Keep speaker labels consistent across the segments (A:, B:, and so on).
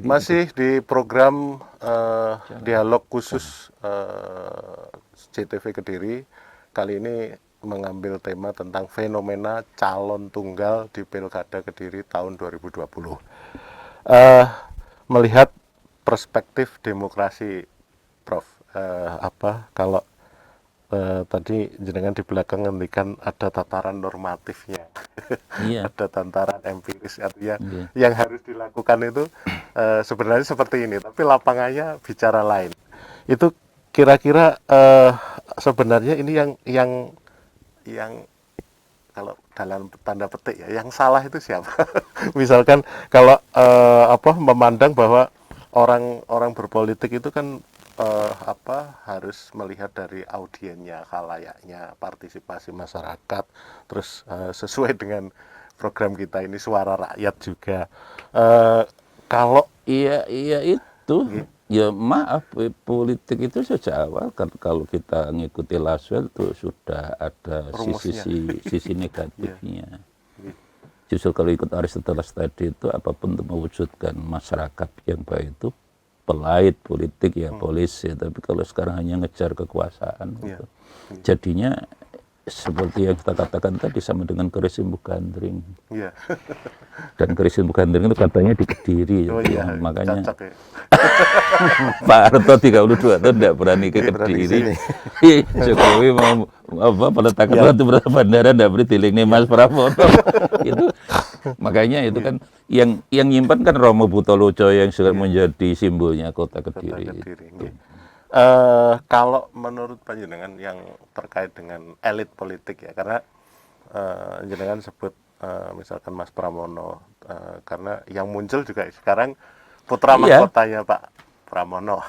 A: Masih di program dialog khusus CTV Kediri. Kali ini mengambil tema tentang fenomena calon tunggal di Pilkada Kediri tahun 2020. Melihat perspektif demokrasi, Prof. Kalau tadi jenengan di belakang ngendikan ada tataran normatifnya,
B: Iya.
A: ada tataran empiris, artinya
B: Iya.
A: yang harus dilakukan itu sebenarnya seperti ini, tapi lapangannya bicara lain. Itu kira-kira sebenarnya ini yang kalau dalam tanda petik ya, yang salah itu siapa? Misalkan kalau memandang bahwa orang berpolitik itu kan harus melihat dari audiennya, khalayaknya, partisipasi masyarakat, terus sesuai dengan program kita ini suara rakyat juga. Kalau
B: Iya itu. Ya maaf, politik itu sejak awal kan kalau kita ngikuti Laswell tuh sudah ada sisi negatifnya. Justru kalau ikut Aristoteles tadi itu apapun untuk mewujudkan masyarakat yang baik itu pelait politik ya polisi, tapi kalau sekarang hanya ngejar kekuasaan gitu. Jadinya seperti yang kita katakan tadi sama dengan keris Imbu Gandring. Dan keris Imbu Gandring itu katanya di Kediri. Makanya
A: cocok, ya.
B: Pak Harto 32 itu tidak berani ke Kediri. Jokowi mau peletakan batu bandara tidak beri tiling Mas Pramono. Itu makanya itu kan yang nyimpan kan Romo Butoloco yang sudah menjadi simbolnya kota Kediri.
A: Kalau menurut panjenengan yang terkait dengan elit politik ya, karena jenengan sebut misalkan Mas Pramono, karena yang muncul juga sekarang putra mahkotanya Pak Pramono.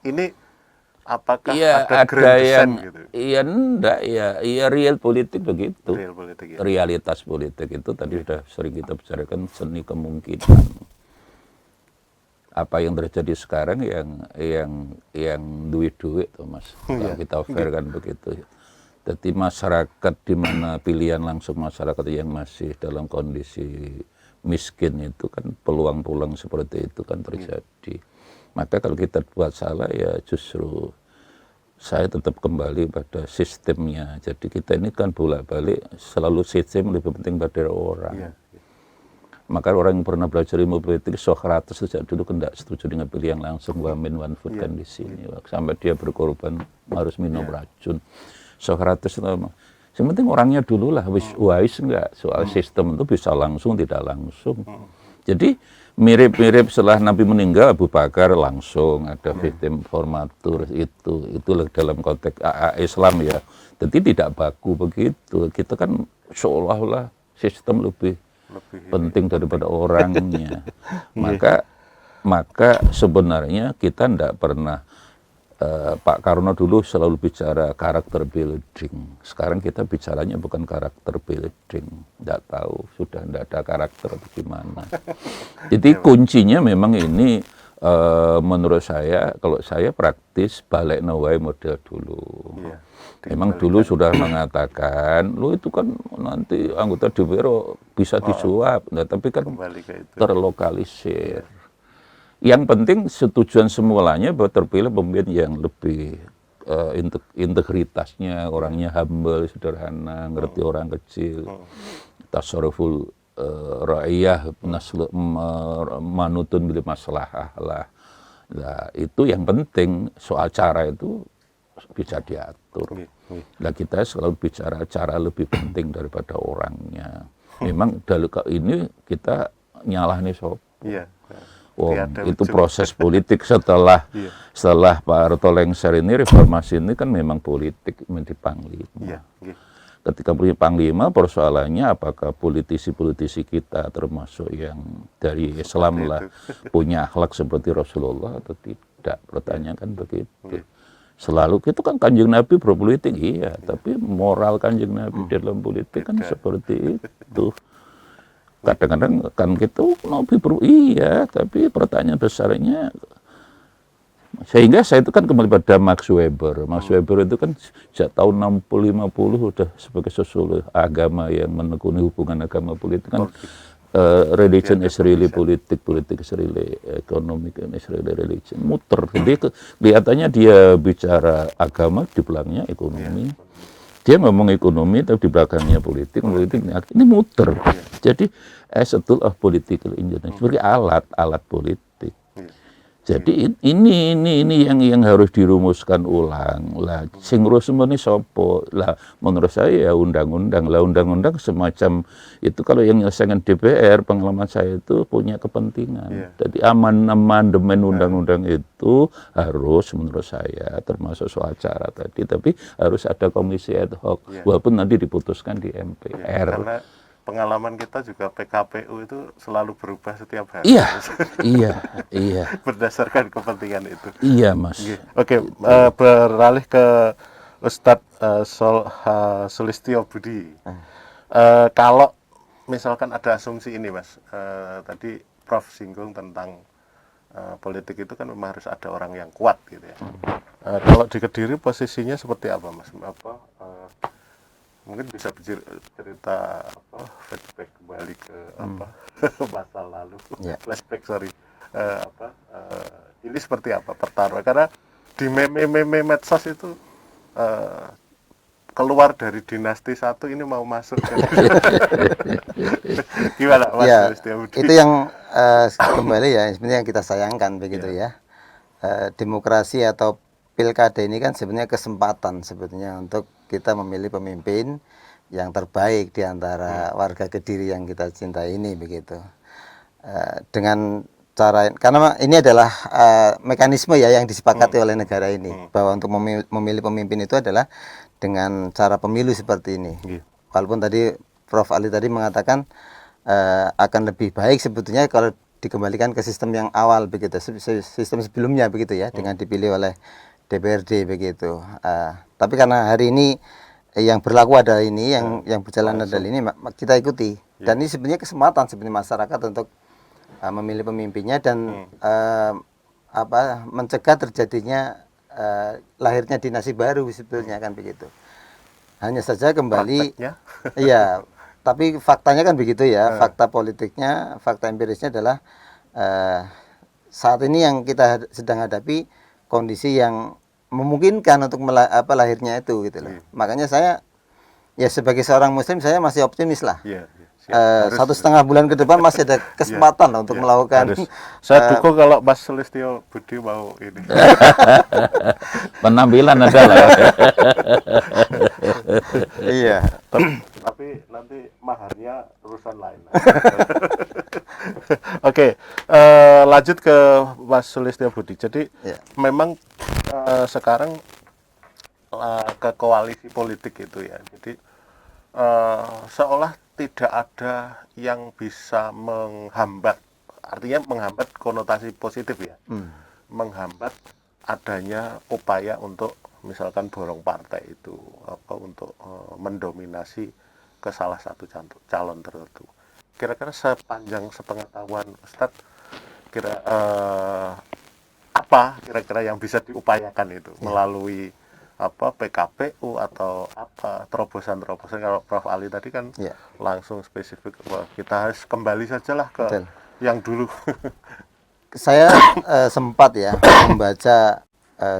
A: Ini apakah ada grand design gitu?
B: Iya enggak ya real politik begitu.
A: Real politik, ya.
B: Realitas politik itu tadi sudah sering kita bicarakan, seni kemungkinan. Apa yang terjadi sekarang yang duit tuh Mas. Kalau kita fair kan begitu. Jadi masyarakat di mana pilihan langsung masyarakat yang masih dalam kondisi miskin itu kan peluang-peluang seperti itu kan terjadi. Maka kalau kita buat salah ya justru saya tetap kembali pada sistemnya. Jadi kita ini kan bolak-balik selalu sistem lebih penting pada orang. Maka orang yang pernah belajar ilmu politik, Socrates sejak dulu kan tidak setuju dengan pilihan langsung one man one food kan di sini. Sampai dia berkorban harus minum racun. Socrates itu yang penting orangnya dulu lah, wise enggak. Soal sistem itu bisa langsung, tidak langsung. Jadi mirip-mirip setelah Nabi meninggal, Abu Bakar langsung ada victim formatur itu dalam konteks Islam ya. Jadi tidak baku begitu. Kita kan seolah-olah sistem lebih penting daripada orangnya. Maka sebenarnya kita tidak pernah Pak Karno dulu selalu bicara karakter building. Sekarang kita bicaranya bukan karakter building. Tidak tahu, sudah tidak ada karakter atau gimana. Jadi kuncinya memang ini menurut saya, kalau saya praktis balik nawai model dulu. Memang dulu sudah mengatakan, lu itu kan nanti anggota DPR bisa disuap, nah, tapi kan terlokalisir. Yang penting setujuan semulanya bahwa terpilih pemimpin yang lebih integritasnya, orangnya humble, sederhana, ngerti orang kecil, tasarruful ra'iyah, manutun bil maslahah lah. Nah, itu yang penting, soal cara itu bisa diatur. Nah, kita selalu bicara cara lebih penting daripada orangnya. Memang dalam ini kita nyalahnya sob. Itu proses politik setelah Pak Harto lengser ini, reformasi ini kan memang politik menjadi panglima. Ketika punya panglima, persoalannya apakah politisi-politisi kita termasuk yang dari Islam lah punya akhlak seperti Rasulullah atau tidak? Pertanyaan kan begitu. Selalu itu kan Kanjeng Nabi berpolitik, iya, tapi moral Kanjeng Nabi dalam politik kan seperti itu. Kadang-kadang kan gitu Nabi iya, tapi pertanyaan besarnya sehingga saya itu kan kembali pada Max Weber. Max Weber itu kan sejak tahun 60-50 sudah sebagai sosiolog agama yang menekuni hubungan agama politik kan religion is really politik, politik is really economic, is really religion. Muter. Jadi kelihatannya dia bicara agama, di belakangnya ekonomi. Dia ngomong ekonomi, tapi di belakangnya politik, politik ini muter. Jadi as a tool of political engineering, sebagai alat politik. Jadi ini yang harus dirumuskan ulang lah. Sing semua ini sopo lah. Menurut saya ya undang-undang lah, undang-undang semacam itu kalau yang menyelesaikan DPR, pengalaman saya itu punya kepentingan. Jadi amandemen undang-undang itu harus menurut saya termasuk soal cara tadi, tapi harus ada komisi ad hoc, walaupun nanti diputuskan di MPR.
A: Karena pengalaman kita juga PKPU itu selalu berubah setiap hari.
B: Iya.
A: Berdasarkan kepentingan itu.
B: Iya, Mas.
A: Oke, beralih ke Ustadz Sulistyo Budi. Kalau misalkan ada asumsi ini, Mas, tadi Prof singgung tentang politik itu kan memang harus ada orang yang kuat, gitu ya. Kalau di Kediri posisinya seperti apa, Mas? Mungkin bisa cerita flashback kembali ke masa lalu, flashback ini seperti apa pertarungan, karena di meme medsos itu keluar dari dinasti satu ini mau masuk gimana Mas?
C: Itu yang kembali ya sebenarnya yang kita sayangkan begitu ya. Demokrasi atau pilkada ini kan sebenarnya kesempatan sebetulnya untuk kita memilih pemimpin yang terbaik di antara warga Kediri yang kita cintai ini begitu. Dengan cara, karena ini adalah mekanisme ya yang disepakati oleh negara ini, bahwa untuk memilih pemimpin itu adalah dengan cara pemilu seperti ini. Walaupun tadi Prof Ali tadi mengatakan akan lebih baik sebetulnya kalau dikembalikan ke sistem yang awal begitu, sistem sebelumnya begitu ya, dengan dipilih oleh DPRD begitu. Tapi karena hari ini yang berlaku adalah ini, yang berjalan adalah ini, kita ikuti. Dan ini sebenarnya kesempatan sebenarnya masyarakat untuk memilih pemimpinnya dan mencegah terjadinya lahirnya dinasti baru sebetulnya kan begitu. Hanya saja kembali, iya. Tapi faktanya kan begitu ya. Fakta politiknya, fakta empirisnya adalah saat ini yang kita sedang hadapi kondisi yang memungkinkan untuk lahirnya itu gitu loh. Makanya saya ya sebagai seorang muslim saya masih optimis lah. 1,5 bulan ke depan masih ada kesempatan untuk melakukan.
A: Saya dukung kalau Mas Sulistyo Budi mau ini.
B: Penampilan adalah.
A: Iya. Tapi nanti maharnya urusan lain. Oke, lanjut ke Mas Sulistyo Budi. Jadi memang sekarang ke koalisi politik itu ya. Jadi seolah tidak ada yang bisa menghambat, artinya menghambat konotasi positif ya, menghambat adanya upaya untuk misalkan borong partai itu untuk mendominasi ke salah satu calon tertentu. Kira-kira sepanjang sepengetahuan Ustadz, apa kira-kira yang bisa diupayakan itu melalui PKPU atau terobosan-terobosan? Kalau Prof Ali tadi kan langsung spesifik, kita harus kembali sajalah ke yang dulu.
C: Saya sempat ya membaca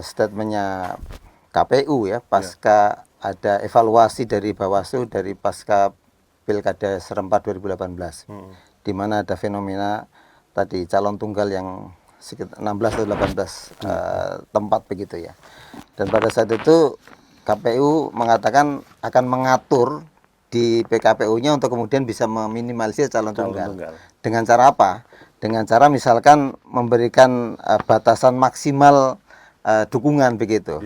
C: statementnya KPU ya pasca ada evaluasi dari Bawaslu dari pasca Pilkada Serempat 2018, di mana ada fenomena tadi calon tunggal yang sekitar 16 atau 18 tempat begitu ya. Dan pada saat itu KPU mengatakan akan mengatur di PKPU-nya untuk kemudian bisa meminimalisir calon tunggal. Dengan cara apa? Dengan cara misalkan memberikan batasan maksimal dukungan begitu.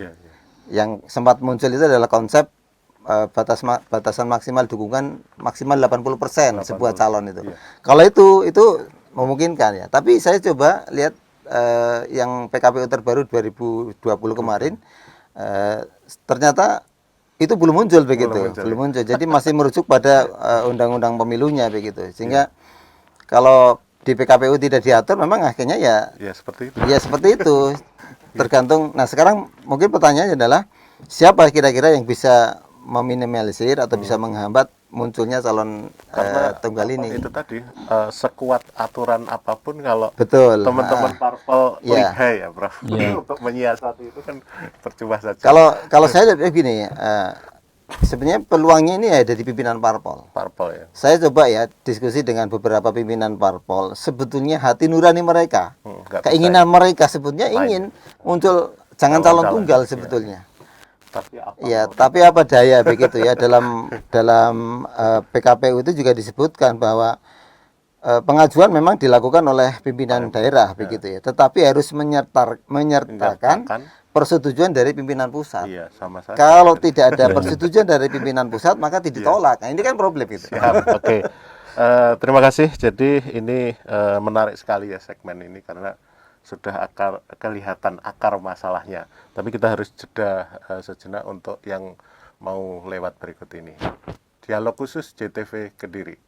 C: Yang sempat muncul itu adalah konsep batasan maksimal dukungan maksimal 80% sebuah calon itu. Kalau itu memungkinkan ya. Tapi saya coba lihat yang PKPU terbaru 2020 kemarin, ternyata itu belum muncul begitu, belum muncul. Jadi masih merujuk pada undang-undang pemilunya begitu. Sehingga kalau di PKPU tidak diatur, memang akhirnya ya
A: seperti itu.
C: Ya seperti itu. Tergantung. Nah sekarang mungkin pertanyaannya adalah siapa kira-kira yang bisa meminimalisir atau bisa menghambat munculnya calon tunggal
A: apa,
C: ini.
A: itu tadi sekuat aturan apapun kalau
C: Betul.
A: teman-teman parpol
C: Ya.
A: lihai ya Prof
B: Ya.
A: untuk menyiasati itu kan percuma saja.
C: Kalau saya lihat begini, sebenarnya peluangnya ini ada di pimpinan parpol.
A: Parpol ya.
C: Saya coba ya diskusi dengan beberapa pimpinan parpol, sebetulnya hati nurani mereka,
A: Nggak
C: keinginan mereka sebetulnya ingin muncul jangan calon
A: Calon-calon,
C: tunggal
A: iya.
C: sebetulnya.
A: Tapi apa
C: Ya, tapi apa daya begitu ya dalam PKPU itu juga disebutkan bahwa pengajuan memang dilakukan oleh pimpinan daerah begitu ya, tetapi harus menyertakan
A: menyertakan,
C: persetujuan dari pimpinan pusat.
A: iya sama saja.
C: Kalau tidak ada persetujuan dari pimpinan pusat maka ditolak. Nah, ini kan problem itu.
A: Siap, oke. Terima kasih. Jadi ini menarik sekali ya segmen ini karena sudah kelihatan akar masalahnya. Tapi kita harus jeda sejenak untuk yang mau lewat berikut ini. Dialog khusus JTV Kediri.